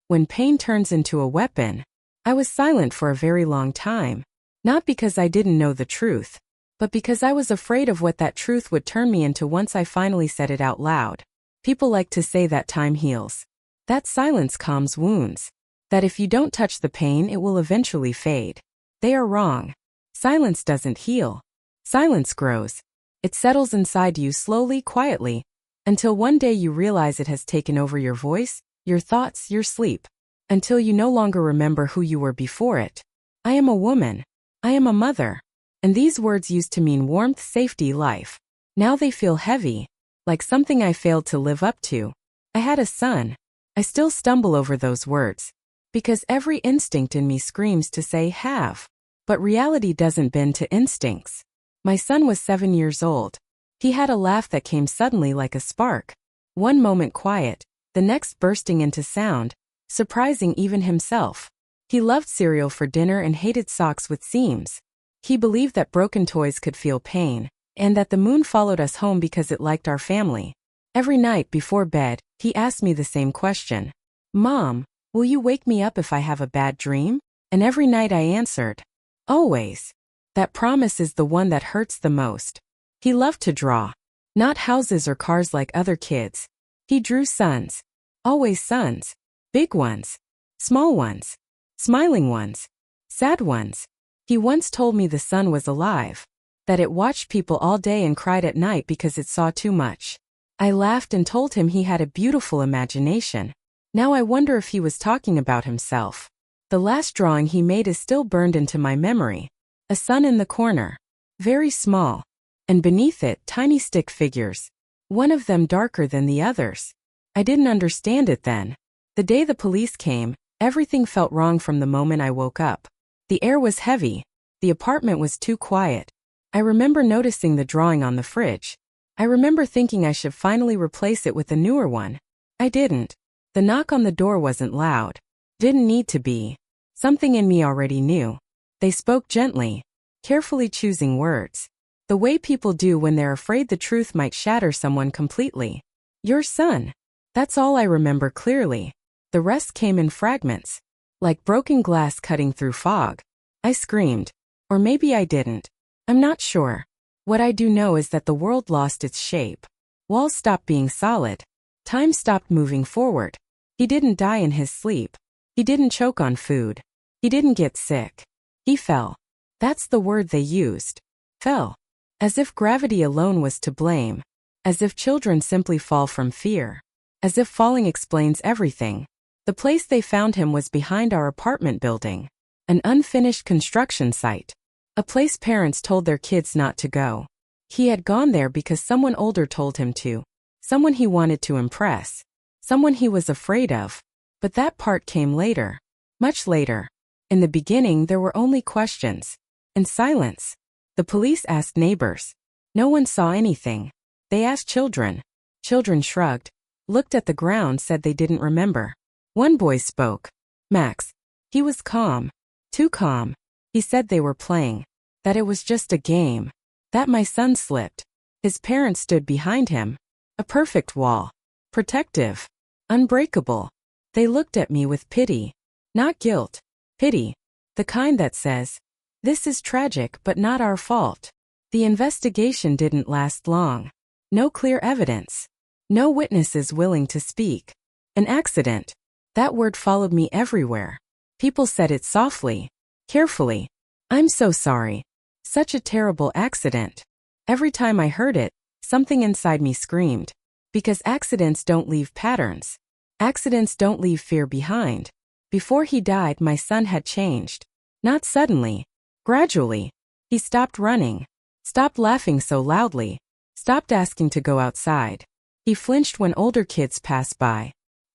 When pain turns into a weapon, I was silent for a very long time, not because I didn't know the truth, but because I was afraid of what that truth would turn me into once I finally said it out loud. People like to say that time heals, that silence calms wounds, that if you don't touch the pain it will eventually fade. They are wrong. Silence doesn't heal. Silence grows. It settles inside you slowly, quietly, until one day you realize it has taken over your voice, your thoughts, your sleep, until you no longer remember who you were before it. I am a woman. I am a mother. And these words used to mean warmth, safety, life. Now they feel heavy, like something I failed to live up to. I had a son. I still stumble over those words, because every instinct in me screams to say have. But reality doesn't bend to instincts. My son was 7 years old. He had a laugh that came suddenly like a spark. One moment quiet, the next bursting into sound, surprising even himself. He loved cereal for dinner and hated socks with seams. He believed that broken toys could feel pain, and that the moon followed us home because it liked our family. Every night before bed, he asked me the same question. Mom, will you wake me up if I have a bad dream? And every night I answered, always. That promise is the one that hurts the most. He loved to draw. Not houses or cars like other kids. He drew suns. Always suns. Big ones. Small ones. Smiling ones. Sad ones. He once told me the sun was alive, that it watched people all day and cried at night because it saw too much. I laughed and told him he had a beautiful imagination. Now I wonder if he was talking about himself. The last drawing he made is still burned into my memory. A sun in the corner. Very small. And beneath it, tiny stick figures. One of them darker than the others. I didn't understand it then. The day the police came, everything felt wrong from the moment I woke up. The air was heavy. The apartment was too quiet. I remember noticing the drawing on the fridge. I remember thinking I should finally replace it with a newer one. I didn't. The knock on the door wasn't loud. Didn't need to be. Something in me already knew. They spoke gently, carefully choosing words. The way people do when they're afraid the truth might shatter someone completely. Your son. That's all I remember clearly. The rest came in fragments, like broken glass cutting through fog. I screamed. Or maybe I didn't. I'm not sure. What I do know is that the world lost its shape. Walls stopped being solid. Time stopped moving forward. He didn't die in his sleep. He didn't choke on food. He didn't get sick. He fell. That's the word they used. Fell. As if gravity alone was to blame. As if children simply fall from fear. As if falling explains everything. The place they found him was behind our apartment building. An unfinished construction site. A place parents told their kids not to go. He had gone there because someone older told him to. Someone he wanted to impress. Someone he was afraid of. But that part came later. Much later. In the beginning there were only questions. And silence. The police asked neighbors. No one saw anything. They asked children. Children shrugged. Looked at the ground, said they didn't remember. One boy spoke. Max. He was calm. Too calm. He said they were playing. That it was just a game. That my son slipped. His parents stood behind him. A perfect wall. Protective. Unbreakable. They looked at me with pity. Not guilt. Pity. The kind that says, this is tragic but not our fault. The investigation didn't last long. No clear evidence. No witnesses willing to speak. An accident. That word followed me everywhere. People said it softly. Carefully. I'm so sorry. Such a terrible accident. Every time I heard it, something inside me screamed. Because accidents don't leave patterns. Accidents don't leave fear behind. Before he died, my son had changed. Not suddenly. Gradually. He stopped running. Stopped laughing so loudly. Stopped asking to go outside. He flinched when older kids passed by.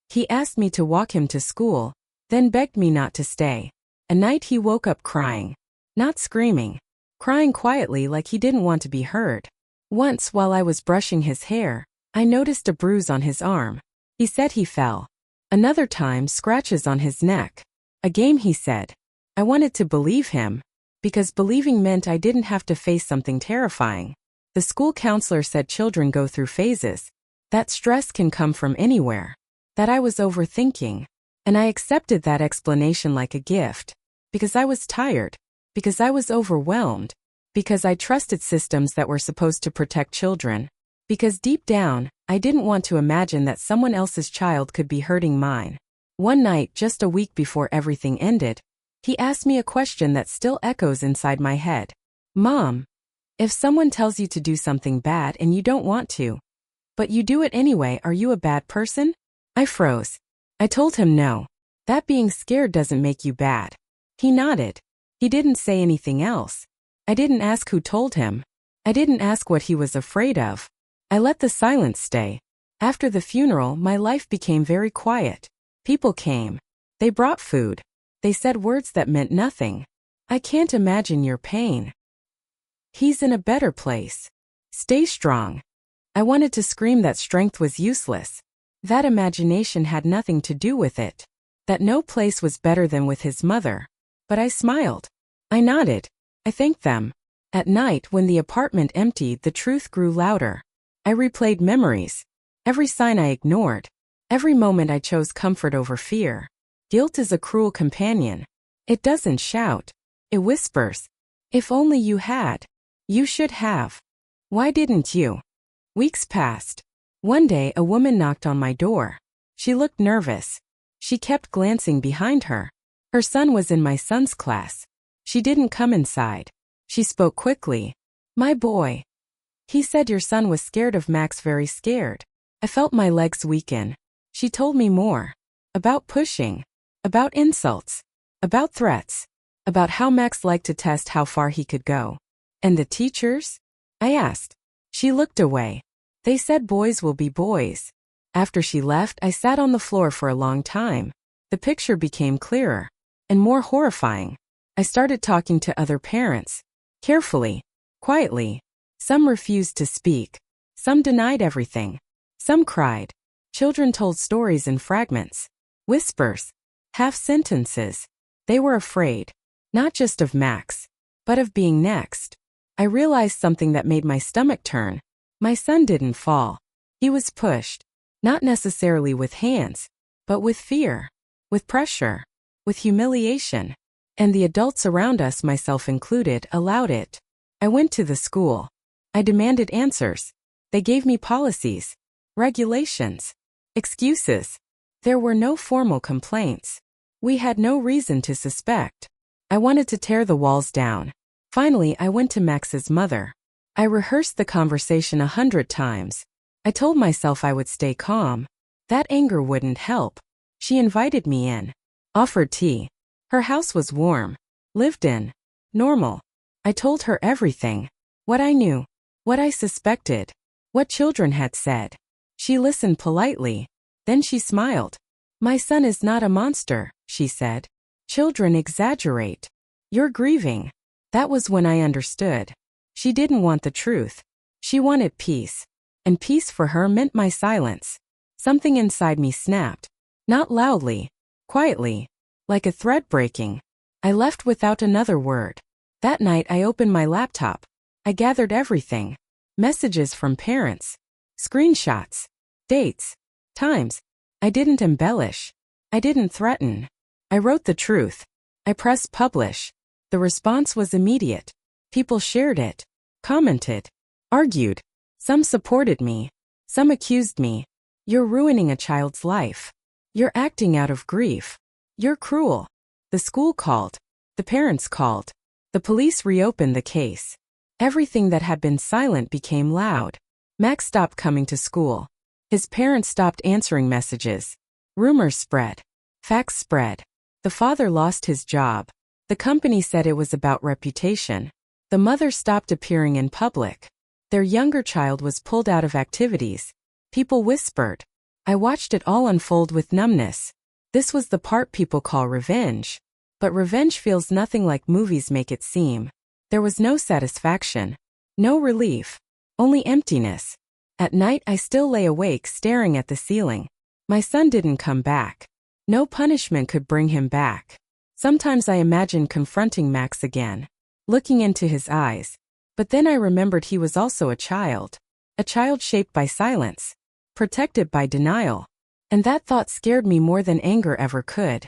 He asked me to walk him to school, then begged me not to stay. A night he woke up crying. Not screaming. Crying quietly like he didn't want to be heard. Once while I was brushing his hair, I noticed a bruise on his arm. He said he fell. Another time, scratches on his neck. A game, he said. I wanted to believe him, because believing meant I didn't have to face something terrifying. The school counselor said children go through phases. That stress can come from anywhere. That I was overthinking. And I accepted that explanation like a gift. Because I was tired. Because I was overwhelmed. Because I trusted systems that were supposed to protect children. Because deep down, I didn't want to imagine that someone else's child could be hurting mine. One night, just a week before everything ended, he asked me a question that still echoes inside my head. Mom, if someone tells you to do something bad and you don't want to, but you do it anyway, are you a bad person? I froze. I told him no. That being scared doesn't make you bad. He nodded. He didn't say anything else. I didn't ask who told him. I didn't ask what he was afraid of. I let the silence stay. After the funeral, my life became very quiet. People came. They brought food. They said words that meant nothing. I can't imagine your pain. He's in a better place. Stay strong. I wanted to scream that strength was useless. That imagination had nothing to do with it. That no place was better than with his mother. But I smiled. I nodded. I thanked them. At night, when the apartment emptied, the truth grew louder. I replayed memories. Every sign I ignored. Every moment I chose comfort over fear. Guilt is a cruel companion. It doesn't shout. It whispers. If only you had. You should have. Why didn't you? Weeks passed. One day a woman knocked on my door. She looked nervous. She kept glancing behind her. Her son was in my son's class. She didn't come inside. She spoke quickly. My boy. He said your son was scared of Max, very scared. I felt my legs weaken. She told me more. About pushing. About insults. About threats. About how Max liked to test how far he could go. And the teachers? I asked. She looked away. They said boys will be boys. After she left, I sat on the floor for a long time. The picture became clearer. And more horrifying. I started talking to other parents. Carefully. Quietly. Some refused to speak. Some denied everything. Some cried. Children told stories in fragments. Whispers. Half sentences. They were afraid. Not just of Max. But of being next. I realized something that made my stomach turn. My son didn't fall. He was pushed. Not necessarily with hands. But with fear. With pressure. With humiliation. And the adults around us, myself included, allowed it. I went to the school. I demanded answers. They gave me policies. Regulations. Excuses. There were no formal complaints. We had no reason to suspect. I wanted to tear the walls down. Finally, I went to Max's mother. I rehearsed the conversation 100 times. I told myself I would stay calm. That anger wouldn't help. She invited me in. Offered tea. Her house was warm. Lived in. Normal. I told her everything. What I knew. What I suspected. What children had said. She listened politely. Then she smiled. My son is not a monster, she said. Children exaggerate. You're grieving. That was when I understood. She didn't want the truth. She wanted peace. And peace for her meant my silence. Something inside me snapped. Not loudly. Quietly. Like a thread breaking. I left without another word. That night I opened my laptop. I gathered everything. Messages from parents. Screenshots. Dates. Times. I didn't embellish. I didn't threaten. I wrote the truth. I pressed publish. The response was immediate. People shared it. Commented. Argued. Some supported me. Some accused me. You're ruining a child's life. You're acting out of grief. You're cruel. The school called. The parents called. The police reopened the case. Everything that had been silent became loud. Max stopped coming to school. His parents stopped answering messages. Rumors spread. Facts spread. The father lost his job. The company said it was about reputation. The mother stopped appearing in public. Their younger child was pulled out of activities. People whispered. I watched it all unfold with numbness. This was the part people call revenge. But revenge feels nothing like movies make it seem. There was no satisfaction. No relief. Only emptiness. At night I still lay awake staring at the ceiling. My son didn't come back. No punishment could bring him back. Sometimes I imagined confronting Max again. Looking into his eyes. But then I remembered he was also a child. A child shaped by silence. Protected by denial. And that thought scared me more than anger ever could.